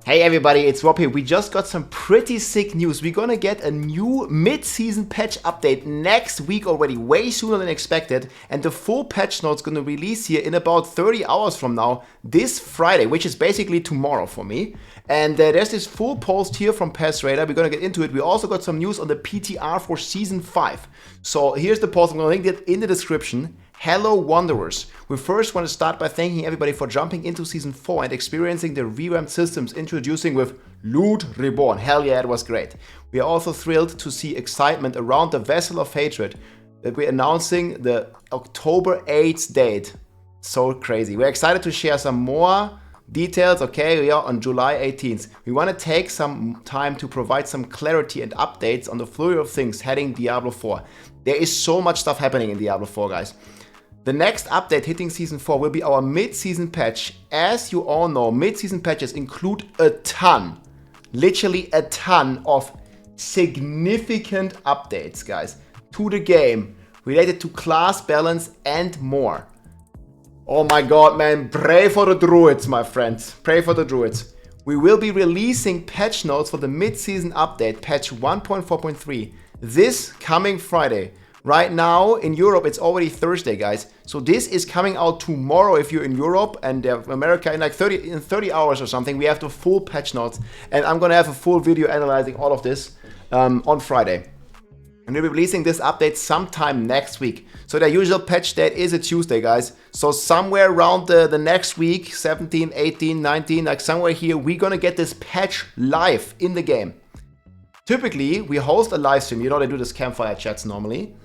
Hey everybody, it's Rob here. We just got some pretty sick news. We're gonna get a new mid-season patch update next week already, way sooner than expected. And the full patch notes gonna release here in about 30 hours from now, this Friday, which is basically tomorrow for me. And there's this full post here from Pass Radar. We're gonna get into it. We also got some news on the PTR for Season 5. So here's the post. I'm gonna link it in the description. Hello Wanderers! We first want to start by thanking everybody for jumping into Season 4 and experiencing the revamped systems introducing with Loot Reborn. Hell yeah, it was great. We are also thrilled to see excitement around the Vessel of Hatred that we're announcing the October 8th date. So crazy. We're excited to share some more details, okay, we are on July 18th. We want to take some time to provide some clarity and updates on the flurry of things heading Diablo 4. There is so much stuff happening in Diablo 4, guys. The next update hitting Season 4 will be our mid-season patch. As you all know, mid-season patches include a ton, literally a ton of significant updates, guys, to the game, related to class balance and more. Oh my god, man, pray for the Druids, my friends. Pray for the Druids. We will be releasing patch notes for the mid-season update, patch 1.4.3, this coming Friday. Right now, in Europe, it's already Thursday, guys. So this is coming out tomorrow if you're in Europe, and America in like 30 hours or something. We have the full patch notes, and I'm gonna have a full video analyzing all of this on Friday. And we'll be releasing this update sometime next week. So the usual patch date is a Tuesday, guys. So somewhere around the next week, 17, 18, 19, like somewhere here, we're gonna get this patch live in the game. Typically, we host a live stream. You know, they do this campfire chats normally.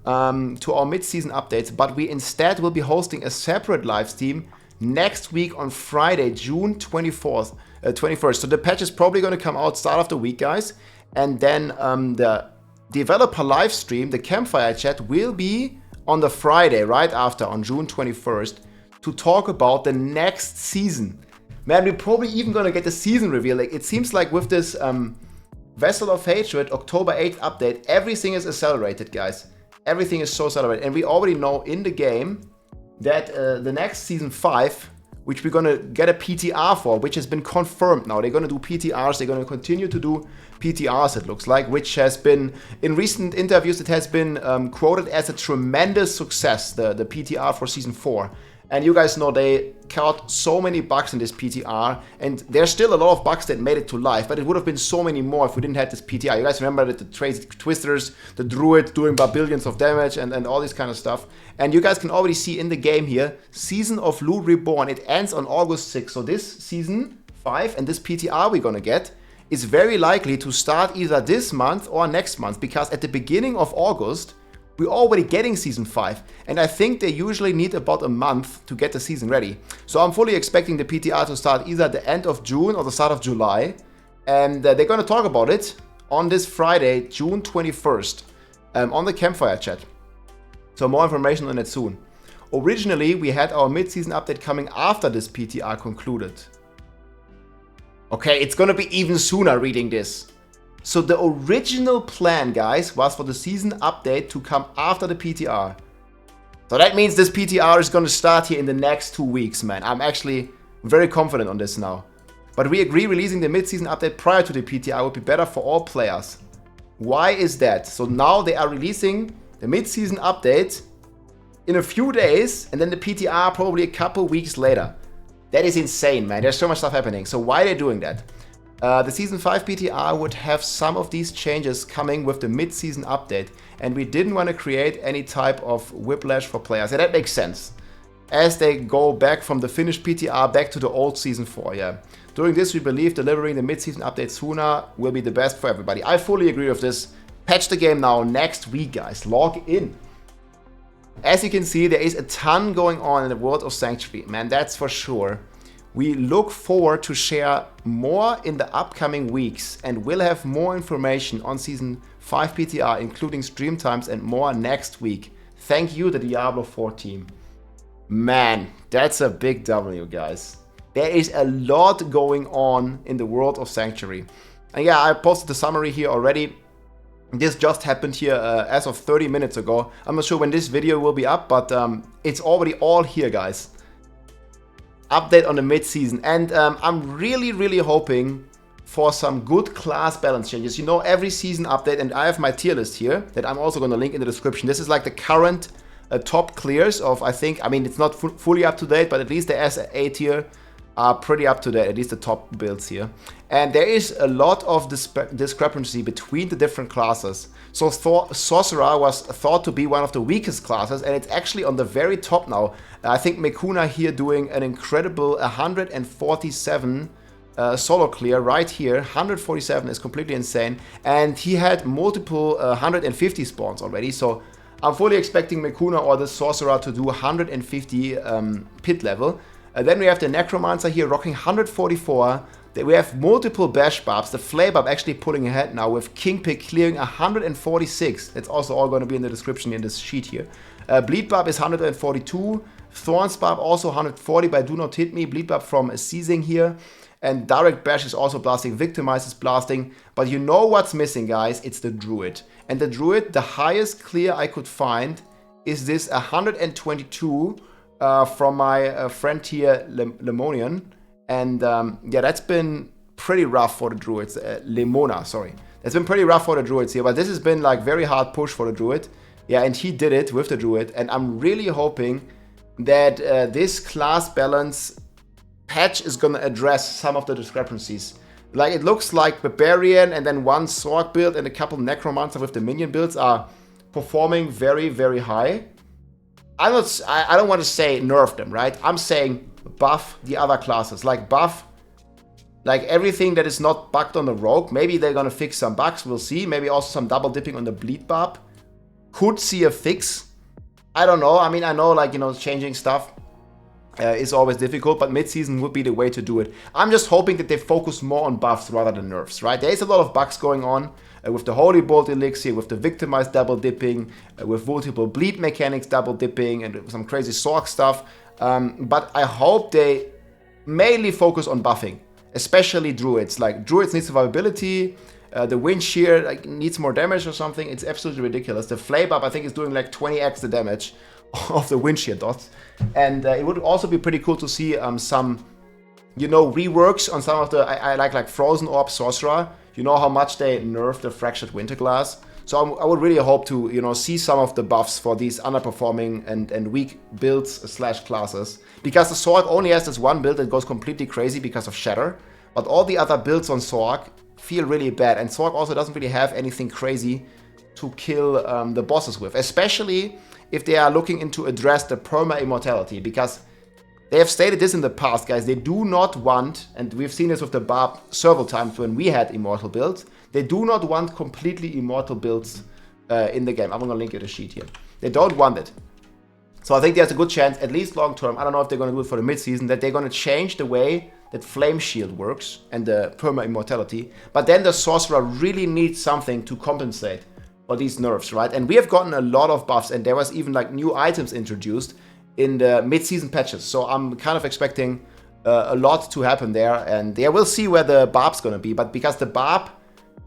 To our mid-season updates, but we instead will be hosting a separate live stream next week on Friday, June 21st. So the patch is probably going to come out start of the week, guys. And then the developer live stream, the campfire chat, will be on the Friday right after, on June 21st, to talk about the next season. Man, we're probably even going to get the season reveal. Like, it seems like with this Vessel of Hatred October 8th update, everything is accelerated, guys. Everything is so celebrated, and we already know in the game that the next Season 5, which we're gonna get a PTR for, which has been confirmed now. They're gonna do PTRs, they're gonna continue to do PTRs, it looks like, which has been, in recent interviews, it has been quoted as a tremendous success, the PTR for Season 4. And you guys know they caught so many bugs in this PTR, and there's still a lot of bugs that made it to life, but it would have been so many more if we didn't have this PTR. You guys remember that the Twisters, the Druid doing billions of damage and all this kind of stuff. And you guys can already see in the game here, Season of Loot Reborn, it ends on August 6th. So this Season 5 and this PTR we're gonna get is very likely to start either this month or next month, because at the beginning of August, we're already getting Season 5, and I think they usually need about a month to get the season ready. So I'm fully expecting the PTR to start either the end of June or the start of July, and they're going to talk about it on this Friday, June 21st, on the campfire chat. So more information on it soon. Originally, we had our mid-season update coming after this PTR concluded. Okay, it's going to be even sooner reading this. So the original plan, guys, was for the season update to come after the PTR. So that means this PTR is going to start here in the next 2 weeks, man. I'm actually very confident on this now. But we agree releasing the mid-season update prior to the PTR would be better for all players. Why is that? So now they are releasing the mid-season update in a few days, and then the PTR probably a couple weeks later. That is insane, man. There's so much stuff happening. So why are they doing that? The Season 5 PTR would have some of these changes coming with the mid-season update, and we didn't want to create any type of whiplash for players. Yeah, that makes sense. As they go back from the finished PTR back to the old Season 4, yeah. During this, we believe delivering the mid-season update sooner will be the best for everybody. I fully agree with this. Patch the game now next week, guys. Log in. As you can see, there is a ton going on in the world of Sanctuary, man, that's for sure. We look forward to share more in the upcoming weeks, and we'll have more information on Season 5 PTR, including stream times and more next week. Thank you, the Diablo 4 team. Man, that's a big W, guys. There is a lot going on in the world of Sanctuary. And yeah, I posted the summary here already. This just happened here as of 30 minutes ago. I'm not sure when this video will be up, but it's already all here, guys. update on the mid-season. And I'm really hoping for some good class balance changes. You know, every season update, and I have my tier list here that I'm also going to link in the description. This is like the current top clears of, I think, I mean, it's not fully up to date, but at least the S-A tier are pretty up to date, at least the top builds here. And there is a lot of discrepancy between the different classes. So Sorcerer was thought to be one of the weakest classes, and it's actually on the very top now. I think Mekuna here doing an incredible 147 solo clear right here. 147 is completely insane. And he had multiple 150 spawns already. So I'm fully expecting Mekuna or the Sorcerer to do 150 pit level. Then we have the Necromancer here rocking 144. We have multiple Bash Barbs. The Flay Barb actually pulling ahead now with Kingpig clearing 146. That's also all going to be in the description in this sheet here. Bleed Barb is 142. Thorns Barb also 140 by Do Not Hit Me. Bleed Barb from Seizing here. And Direct Bash is also blasting. Victimize is blasting. But you know what's missing, guys? It's the Druid. And the Druid, the highest clear I could find is this 122 from my friend here, Lemonian. And yeah, that's been pretty rough for the Druids. Lemona, sorry. That's been pretty rough for the Druids here. But this has been like very hard push for the Druid. Yeah, and he did it with the Druid. And I'm really hoping that this class balance patch is going to address some of the discrepancies. Like, it looks like Barbarian and then one Sorc build and a couple Necromancer with the minion builds are performing very high. I don't want to say nerf them, right? I'm saying buff the other classes. Like, buff like everything that is not bugged on the Rogue. Maybe they're going to fix some bugs, we'll see. Maybe also some double dipping on the Bleed Barb. Could see a fix. I don't know. I mean, I know, like, you know, changing stuff is always difficult, but mid-season would be the way to do it. I'm just hoping that they focus more on buffs rather than nerfs, right? There is a lot of bugs going on with the Holy Bolt Elixir, with the Victimized double dipping, with multiple bleed mechanics double dipping, and some crazy Sorc stuff. But I hope they mainly focus on buffing, especially Druids. Like, Druids need survivability. The Wind Shear like needs more damage or something. It's absolutely ridiculous. The Flay Barb, I think, is doing like 20x the damage of the Wind Shear dots. And it would also be pretty cool to see some, you know, reworks on some of the, I like Frozen Orb Sorcerer. You know how much they nerfed the Fractured Winterglass. So I would really hope to, you know, see some of the buffs for these underperforming and weak builds / classes. Because the Sorc only has this one build that goes completely crazy because of Shatter. But all the other builds on Sorc feel really bad. And Sorc also doesn't really have anything crazy to kill the bosses with. Especially if they are looking into address the perma-immortality. Because they have stated this in the past, guys. They do not want, and we've seen this with the Barb several times when we had immortal builds, they do not want completely immortal builds in the game. I'm going to link you the sheet here. They don't want it. So I think there's a good chance, at least long term, I don't know if they're going to do it for the mid-season, that they're going to change the way that Flame Shield works and the perma-immortality. But then the Sorcerer really needs something to compensate for these nerfs, right? And we have gotten a lot of buffs, and there was even like new items introduced in the mid-season patches. So I'm kind of expecting a lot to happen there. And yeah, we'll see where the Barb's going to be. But because the Barb,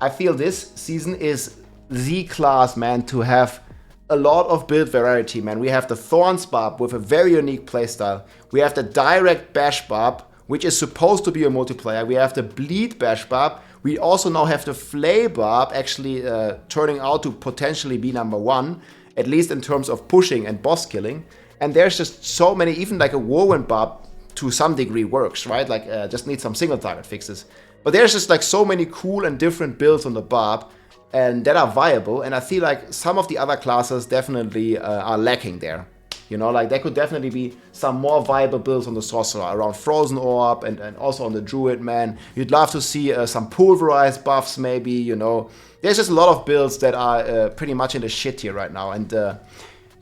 I feel this season is the class, man, to have a lot of build variety, man. We have the Thorns Barb with a very unique playstyle. We have the Direct Bash Barb, which is supposed to be a multiplayer. We have the Bleed Bash Barb. We also now have the Flay Barb actually turning out to potentially be #1, at least in terms of pushing and boss killing. And there's just so many, even like a Whirlwind Barb to some degree works, right? Like just needs some single target fixes. But there's just like so many cool and different builds on the Barb and that are viable. And I feel like some of the other classes definitely are lacking there. You know, like there could definitely be some more viable builds on the Sorcerer around Frozen Orb and also on the Druid, man. You'd love to see some pulverized buffs maybe, you know. There's just a lot of builds that are pretty much in the shit here right now. And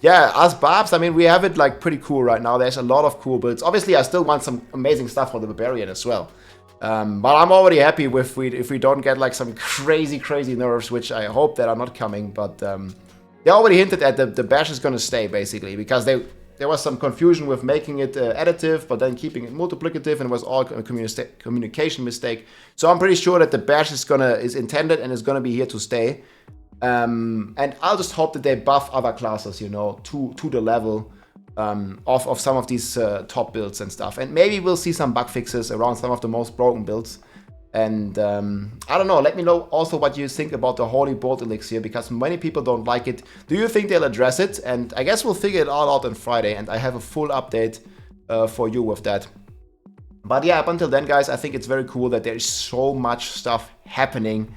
yeah, us Barbs, I mean, we have it like pretty cool right now. There's a lot of cool builds. Obviously, I still want some amazing stuff for the Barbarian as well. But I'm already happy if we don't get like some crazy nerfs, which I hope that are not coming. But they already hinted at the Bash is going to stay, basically, because there was some confusion with making it additive, but then keeping it multiplicative, and it was all a communication mistake. So I'm pretty sure that the Bash is intended and is going to be here to stay. And I'll just hope that they buff other classes, you know, to the level of some of these top builds and stuff. And maybe we'll see some bug fixes around some of the most broken builds. And I don't know, let me know also what you think about the Holy Bolt Elixir, because many people don't like it. Do you think they'll address it? And I guess we'll figure it all out on Friday, and I have a full update for you with that. But yeah, up until then, guys, I think it's very cool that there is so much stuff happening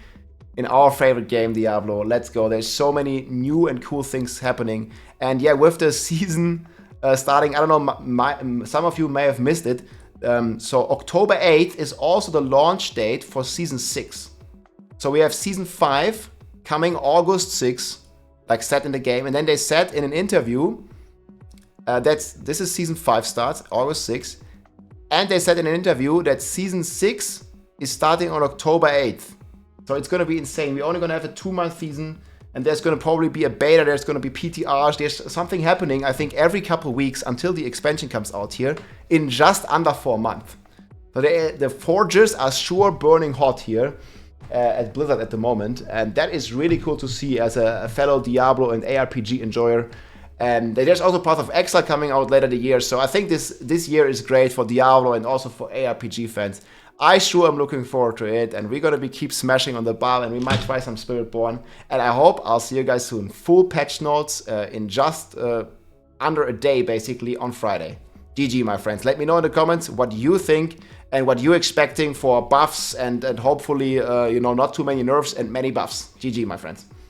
in our favorite game, Diablo. Let's go. There's so many new and cool things happening. And yeah, with the season starting, I don't know, some of you may have missed it. So October 8th is also the launch date for Season 6. So we have Season 5 coming August 6th, like set in the game. And then they said in an interview, this is Season 5 starts, August 6th. And they said in an interview that Season 6 is starting on October 8th. So it's going to be insane. We're only going to have a 2-month season. And there's going to probably be a beta, there's going to be PTRs, there's something happening, I think, every couple weeks until the expansion comes out here in just under 4 months. So the forges are sure burning hot here at Blizzard at the moment. And that is really cool to see as a fellow Diablo and ARPG enjoyer. And there's also Path of Exile coming out later the year. So I think this year is great for Diablo and also for ARPG fans. I sure am looking forward to it, and we're going to keep smashing on the bar, and we might try some Spiritborn. And I hope I'll see you guys soon. Full patch notes in just under a day, basically, on Friday. GG, my friends. Let me know in the comments what you think and what you're expecting for buffs and hopefully, not too many nerfs and many buffs. GG, my friends.